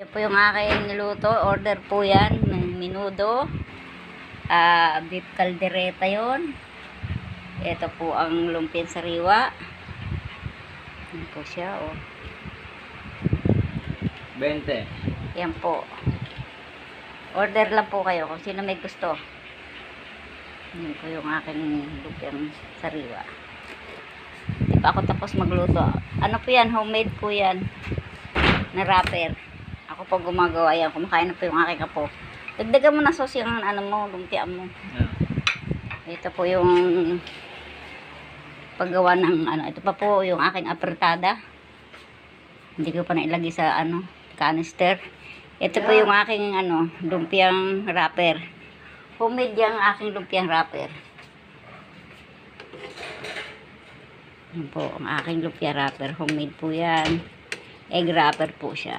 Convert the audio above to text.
Yan po yung aking niluto. Order po yan ng menudo. Beef caldereta yon. Ito po ang lumpiang sariwa. Yan po siya, oh. 20. Yan po. Order lang po kayo kung sino may gusto. Yan po yung aking lumpiang sariwa. Di pa ako tapos magluto. Ano po yan? Homemade po yan. Na wrapper. Ako po gumagawa yan. Kumakain na po yung aking apo. Dagdagan mo na sauce yung ano mo, lumpia mo. Yeah. Ito po yung paggawa ng ano. Ito pa po yung aking apertada. Hindi ko pa nailagay sa ano, canister. Ito po yung aking ano, lumpiang wrapper. Homemade yung aking lumpiang wrapper. Yan po ang aking lumpia wrapper. Homemade po yan. Egg wrapper po siya.